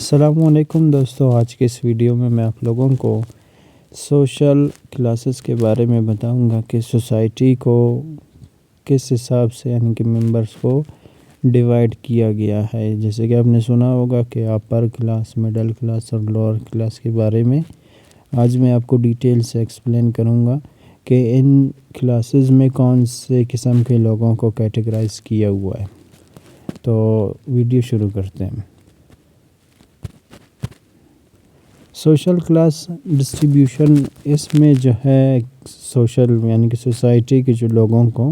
السلام علیکم دوستو، آج کے اس ویڈیو میں آپ لوگوں کو سوشل کلاسز کے بارے میں بتاؤں گا کہ سوسائٹی کو کس حساب سے یعنی کہ ممبرز کو ڈیوائیڈ کیا گیا ہے۔ جیسے کہ آپ نے سنا ہوگا کہ اپر کلاس، مڈل کلاس اور لوور کلاس کے بارے میں آج میں آپ کو ڈیٹیل سے ایکسپلین کروں گا کہ ان کلاسز میں کون سے قسم کے لوگوں کو کیٹیگرائز کیا ہوا ہے۔ تو ویڈیو شروع کرتے ہیں۔ سوشل کلاس ڈسٹریبیوشن، اس میں جو ہے سوشل یعنی کہ سوسائٹی کے جو لوگوں کو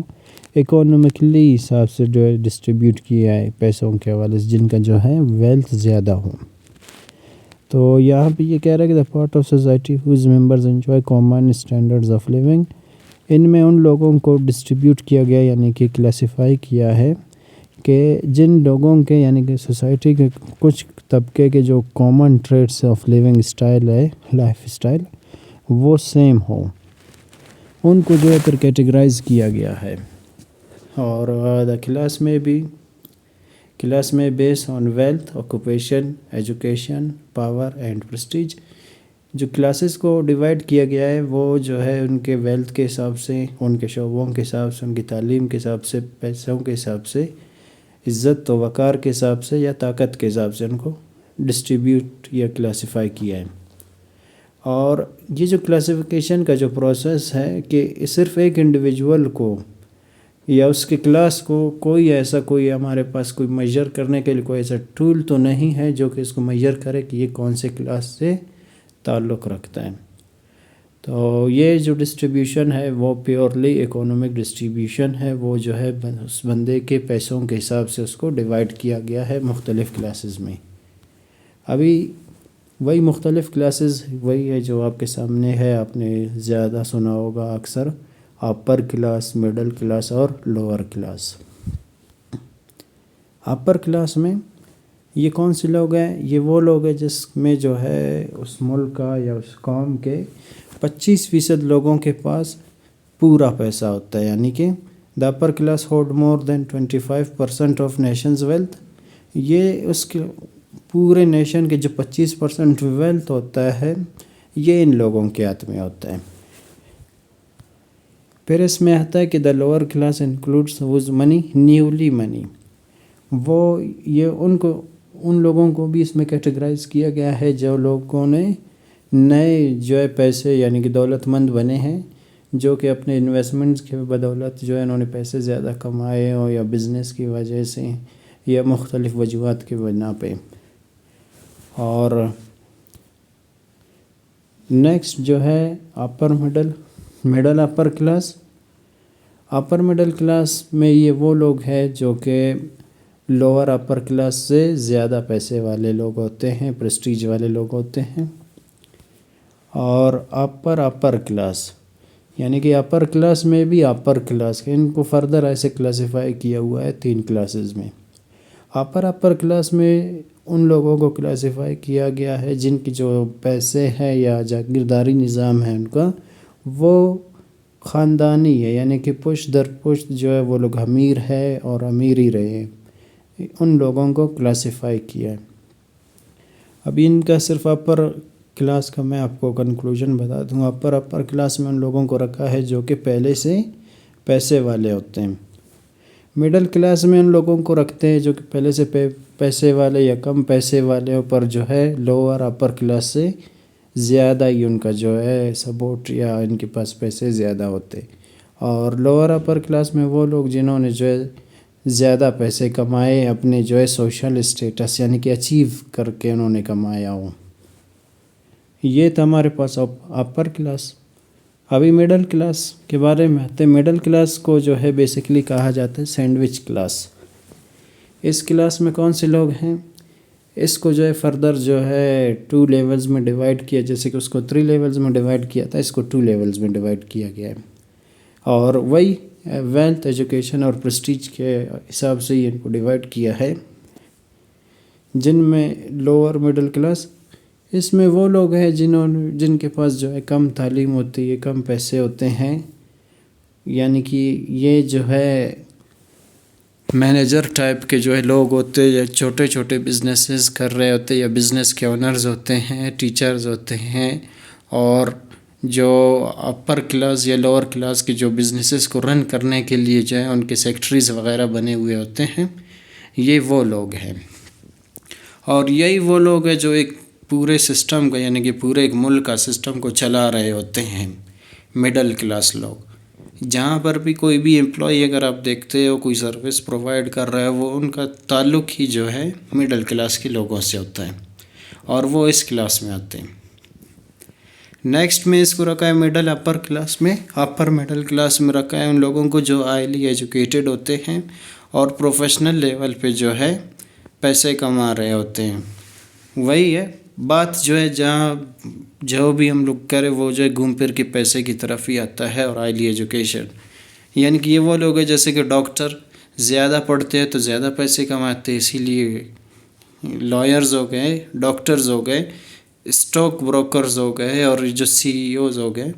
اکانومکلی حساب سے جو ہے ڈسٹریبیوٹ کیا ہے پیسوں کے حوالے سے، جن کا جو ہے ویلتھ زیادہ ہو۔ تو یہاں پہ یہ کہہ رہا ہے کہ the part of society whose members enjoy common standards of living, ان میں ان لوگوں کو ڈسٹریبیوٹ کیا گیا یعنی کہ کلاسیفائی کیا ہے کہ جن لوگوں کے یعنی کہ سوسائٹی کے کچھ طبقے کے جو common traits of living style ہے، لائف اسٹائل، وہ سیم ہو، ان کو جو ہے پھر کیٹیگرائز کیا گیا ہے۔ اور دا کلاس میں base on wealth, occupation, education, power and prestige, جو کلاسز کو ڈیوائیڈ کیا گیا ہے وہ جو ہے ان کے ویلتھ کے حساب سے، ان کے شعبوں کے حساب سے، ان کی تعلیم کے حساب سے، پیسوں کے حساب سے، عزت و وقار کے حساب سے یا طاقت کے حساب سے ان کو ڈسٹریبیوٹ یا کلاسیفائی کیا ہے۔ اور یہ جو کلاسیفیکیشن کا جو پروسیس ہے کہ صرف ایک انڈیویجول کو یا اس کے کلاس کو کوئی ہمارے پاس کوئی میجر کرنے کے لیے کوئی ایسا ٹول تو نہیں ہے جو کہ اس کو میجر کرے کہ یہ کون سے کلاس سے تعلق رکھتا ہے۔ تو یہ جو ڈسٹریبیوشن ہے وہ پیورلی اکانومک ڈسٹریبیوشن ہے، وہ جو ہے اس بندے کے پیسوں کے حساب سے اس کو ڈیوائیڈ کیا گیا ہے مختلف کلاسز میں۔ ابھی وہی مختلف کلاسز وہی ہے جو آپ کے سامنے ہے، آپ نے زیادہ سنا ہوگا اکثر، اپر کلاس، مڈل کلاس اور لوور کلاس۔ اپر کلاس میں یہ کون سے لوگ ہیں؟ یہ وہ لوگ ہیں جس میں جو ہے اس ملک کا یا اس قوم کے 25% لوگوں کے پاس پورا پیسہ ہوتا ہے، یعنی کہ the upper class hold more than 25% of nation's wealth. یہ اس کے پورے نیشن کے جو 25% ویلتھ ہوتا ہے یہ ان لوگوں کے ہاتھ میں ہوتا ہے۔ پھر اس میں آتا ہے کہ the lower class includes whose money newly money, وہ یہ ان لوگوں کو بھی اس میں کیٹیگرائز کیا گیا ہے جو لوگوں نے نئے جو ہے پیسے یعنی کہ دولت مند بنے ہیں، جو کہ اپنے انویسٹمنٹس کے بدولت جو ہے انہوں نے پیسے زیادہ کمائے ہوں یا بزنس کی وجہ سے یا مختلف وجوہات کی بنا پہ۔ اور نیکسٹ جو ہے middle upper class. Upper middle class میں یہ وہ لوگ ہیں جو کہ لوور اپر کلاس سے زیادہ پیسے والے لوگ ہوتے ہیں، پریسٹیج والے لوگ ہوتے ہیں۔ اور اپر کلاس یعنی کہ اپر کلاس میں بھی اپر کلاس، ان کو فردر ایسے کلاسیفائی کیا ہوا ہے 3 کلاسز میں۔ اپر کلاس میں ان لوگوں کو کلاسیفائی کیا گیا ہے جن کی جو پیسے ہیں یا جاگیرداری نظام ہے ان کا، وہ خاندانی ہے، یعنی کہ پشت در پشت جو ہے وہ لوگ امیر ہے اور امیر ہی رہے ہیں، ان لوگوں کو کلاسیفائی کیا ہے۔ ابھی ان کا صرف اپر کلاس کا میں آپ کو کنکلوژن بتا دوں۔ اپر کلاس میں ان لوگوں کو رکھا ہے جو کہ پہلے سے پیسے والے ہوتے ہیں۔ مڈل کلاس میں ان لوگوں کو رکھتے ہیں جو کہ پہلے سے پیسے والے یا کم پیسے والے پر جو ہے لوور اپر کلاس سے زیادہ ہی ان کا جو ہے سپورٹ یا ان کے پاس پیسے زیادہ ہوتے۔ اور لوور اپر کلاس میں وہ لوگ جنہوں نے جو ہے زیادہ پیسے کمائے، اپنے جو ہے سوشل اسٹیٹس یعنی کہ اچیو کر کے انہوں نے کمایا ہو۔ یہ تھا ہمارے پاس اپر کلاس۔ ابھی مڈل کلاس کے بارے میں آتے ہیں۔ مڈل کلاس کو جو ہے بیسیکلی کہا جاتا ہے سینڈوچ کلاس۔ اس کلاس میں کون سے لوگ ہیں؟ اس کو جو ہے فردر جو ہے 2 لیولز میں ڈیوائیڈ کیا، جیسے کہ اس کو 3 لیولز میں ڈیوائیڈ کیا تھا، اس کو 2 لیولز میں ڈیوائیڈ کیا گیا ہے۔ اور وہی ویلتھ، ایجوکیشن اور پریسٹیج کے حساب سے ہی ان کو ڈیوائیڈ کیا ہے، جن میں لوور مڈل کلاس، اس میں وہ لوگ ہیں جن کے پاس جو ہے کم تعلیم ہوتی ہے، کم پیسے ہوتے ہیں، یعنی کہ یہ جو ہے مینیجر ٹائپ کے جو ہے لوگ ہوتے ہیں، یا چھوٹے چھوٹے بزنسز کر رہے ہوتے ہیں، یا بزنس کے اونرز ہوتے ہیں، ٹیچرز ہوتے ہیں، اور جو اپر کلاس یا لوور کلاس کے جو بزنسز کو رن کرنے کے لیے جو ہے ان کے سیکٹریز وغیرہ بنے ہوئے ہوتے ہیں، یہ وہ لوگ ہیں۔ اور یہی وہ لوگ ہیں جو ایک پورے سسٹم کا، یعنی کہ پورے ایک ملک کا سسٹم کو چلا رہے ہوتے ہیں، مڈل کلاس لوگ۔ جہاں پر بھی کوئی بھی امپلائی اگر آپ دیکھتے ہو کوئی سروس پرووائڈ کر رہا ہے، وہ ان کا تعلق ہی جو ہے مڈل کلاس کے لوگوں سے ہوتا ہے، اور وہ اس کلاس میں آتے ہیں۔ نیکسٹ میں اس کو رکھا ہے مڈل اپر کلاس میں۔ اپر مڈل کلاس میں رکھا ہے ان لوگوں کو جو ہائیلی ایجوکیٹڈ ہوتے ہیں اور پروفیشنل لیول پہ جو ہے پیسے کما رہے ہوتے ہیں۔ وہی ہے بات جو ہے، جہاں جو بھی ہم لوگ کریں وہ جو ہے گھوم پھر کے پیسے کی طرف ہی آتا ہے، اور ہائیلی ایجوکیشن، یعنی کہ یہ وہ لوگ ہیں جیسے کہ ڈاکٹر زیادہ پڑھتے ہیں تو زیادہ پیسے کماتے ہیں، اسی لیے لائرز ہو گئے، ڈاکٹرز ہو گئے، اسٹاک بروکرز ہو گئے، اور جو سی ای اوز ہو گئے،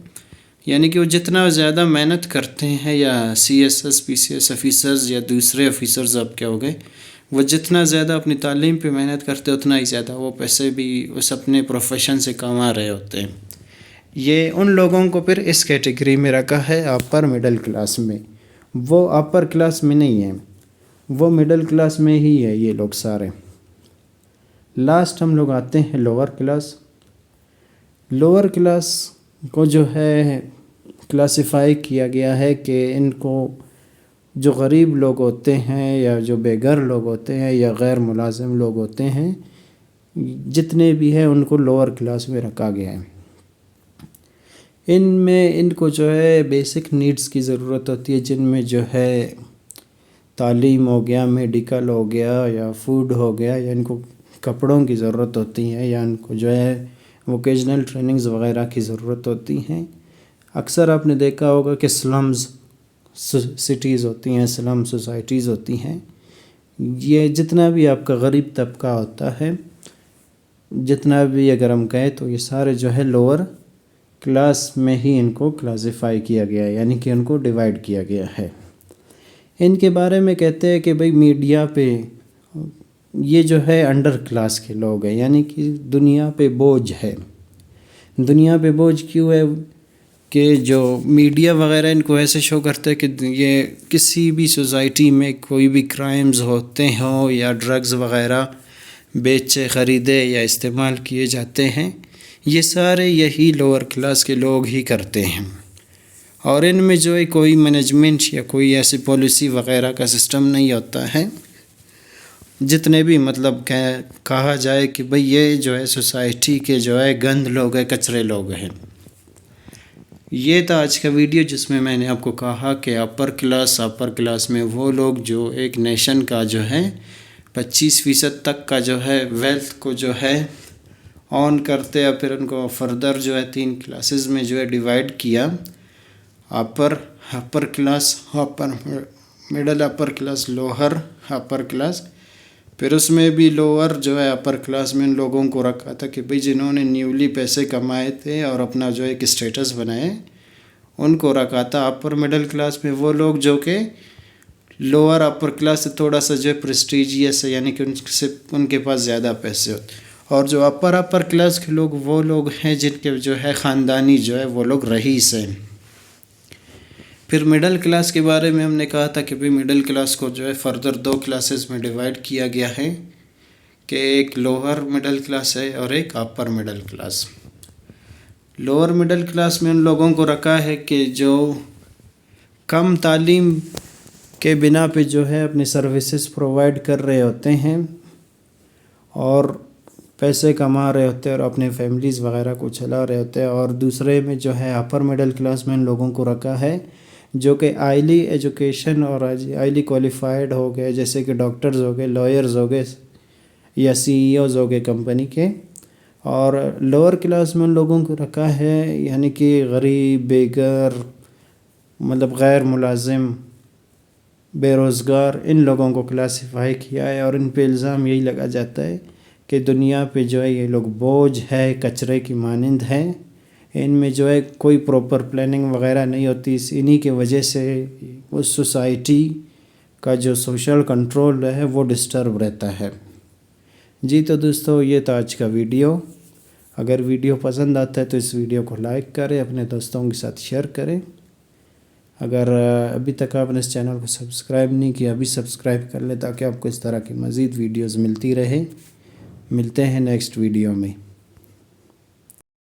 یعنی کہ وہ جتنا زیادہ محنت کرتے ہیں، یا C S S P C S officers یا دوسرے آفیسرز اب کیا ہو گئے، وہ جتنا زیادہ اپنی تعلیم پہ محنت کرتے اتنا ہی زیادہ وہ پیسے بھی اس اپنے پروفیشن سے کما رہے ہوتے ہیں۔ یہ ان لوگوں کو پھر اس کیٹیگری میں رکھا ہے اپر مڈل کلاس میں۔ وہ اپر کلاس میں نہیں ہیں، وہ مڈل کلاس میں ہی ہے یہ لوگ سارے۔ لاسٹ ہم لوگ آتے ہیں لوور کلاس۔ لوور کلاس کو جو ہے کلاسیفائی کیا گیا ہے کہ ان کو جو غریب لوگ ہوتے ہیں، یا جو بے گھر لوگ ہوتے ہیں، یا غیر ملازم لوگ ہوتے ہیں، جتنے بھی ہیں ان کو لوور کلاس میں رکھا گیا ہے۔ ان میں ان کو جو ہے بیسک نیڈز کی ضرورت ہوتی ہے، جن میں جو ہے تعلیم ہو گیا، میڈیکل ہو گیا، یا فوڈ ہو گیا، یا ان کو کپڑوں کی ضرورت ہوتی ہے، یا ان کو جو ہے ووکیشنل ٹریننگز وغیرہ کی ضرورت ہوتی ہیں۔ اکثر آپ نے دیکھا ہوگا کہ سلمز سٹیز ہوتی ہیں، سلم سوسائٹیز ہوتی ہیں۔ یہ جتنا بھی آپ کا غریب طبقہ ہوتا ہے، جتنا بھی اگر ہم کہیں تو یہ سارے جو ہے لوور کلاس میں ہی ان کو کلاسیفائی کیا گیا ہے، یعنی کہ ان کو ڈیوائیڈ کیا گیا ہے۔ ان کے بارے میں کہتے ہیں کہ بھئی میڈیا پہ یہ جو ہے انڈر کلاس کے لوگ ہیں، یعنی کہ دنیا پہ بوجھ ہے۔ دنیا پہ بوجھ کیوں ہے؟ کہ جو میڈیا وغیرہ ان کو ایسے شو کرتا ہے کہ یہ کسی بھی سوسائٹی میں کوئی بھی کرائمز ہوتے ہوں، یا ڈرگز وغیرہ بیچے، خریدے یا استعمال کیے جاتے ہیں، یہ سارے یہی لوور کلاس کے لوگ ہی کرتے ہیں۔ اور ان میں جو ہے کوئی مینجمنٹ یا کوئی ایسی پالیسی وغیرہ کا سسٹم نہیں ہوتا ہے، جتنے بھی مطلب کہا جائے کہ بھئی یہ جو ہے سوسائٹی کے جو ہے گند لوگ ہیں، کچرے لوگ ہیں۔ یہ تھا آج کا ویڈیو، جس میں میں نے آپ کو کہا کہ اپر کلاس میں وہ لوگ جو ایک نیشن کا جو ہے 25% تک کا جو ہے ویلتھ کو جو ہے آن کرتے ہیں، پھر ان کو فردر جو ہے 3 کلاسز میں جو ہے ڈیوائیڈ کیا، upper class, middle upper class, lower upper class. پھر اس میں بھی لوور جو ہے اپر کلاس میں ان لوگوں کو رکھا تھا کہ بھئی جنہوں نے نیولی پیسے کمائے تھے اور اپنا جو ایک اسٹیٹس بنائے، ان کو رکھا تھا۔ اپر مڈل کلاس میں وہ لوگ جو کہ لوور اپر کلاس سے تھوڑا سا جو ہے پریسٹیجیس ہے، یعنی کہ ان کے پاس زیادہ پیسے ہوتے، اور جو اپر کلاس کے لوگ وہ لوگ ہیں جن کے جو ہے خاندانی جو ہے وہ لوگ رئیس ہیں۔ پھر مڈل کلاس کے بارے میں ہم نے کہا تھا کہ بھئی مڈل کلاس کو جو ہے فردر 2 کلاسز میں ڈیوائیڈ کیا گیا ہے، کہ ایک لوور مڈل کلاس ہے اور ایک upper middle class. Lower middle class میں ان لوگوں کو رکھا ہے کہ جو کم تعلیم کے بنا پہ جو ہے اپنی سروسز پرووائڈ کر رہے ہوتے ہیں، اور پیسے کما رہے ہوتے ہیں، اور اپنے فیملیز وغیرہ کو چلا رہے ہوتے ہیں۔ اور دوسرے میں جو ہے اپر مڈل کلاس میں ان لوگوں کو رکھا ہے جو کہ ہائیلی ایجوکیشن اور ہائیلی کوالیفائڈ ہو گئے، جیسے کہ ڈاکٹرز ہو گئے، لائرز ہو گئے، یا سی ای اوز ہو گئے کمپنی کے۔ اور لوور کلاس میں ان لوگوں کو رکھا ہے یعنی کہ غریب، بے گھر، مطلب غیر ملازم، بے روزگار، ان لوگوں کو کلاسیفائی کیا ہے، اور ان پہ الزام یہی لگا جاتا ہے کہ دنیا پہ جو ہے یہ لوگ بوجھ ہے، کچرے کی مانند ہیں، ان میں جو ہے کوئی پراپر پلاننگ وغیرہ نہیں ہوتی، انہی کی وجہ سے اس سوسائٹی کا جو سوشل کنٹرول ہے وہ ڈسٹرب رہتا ہے۔ جی تو دوستو یہ تھا آج کا ویڈیو۔ اگر ویڈیو پسند آتا ہے تو اس ویڈیو کو لائک کریں، اپنے دوستوں کے ساتھ شیئر کریں۔ اگر ابھی تک آپ نے اس چینل کو سبسکرائب نہیں کیا، ابھی سبسکرائب کر لیں تاکہ آپ کو اس طرح کی مزید ویڈیوز ملتی رہے۔ ملتے ہیں نیکسٹ ویڈیو میں۔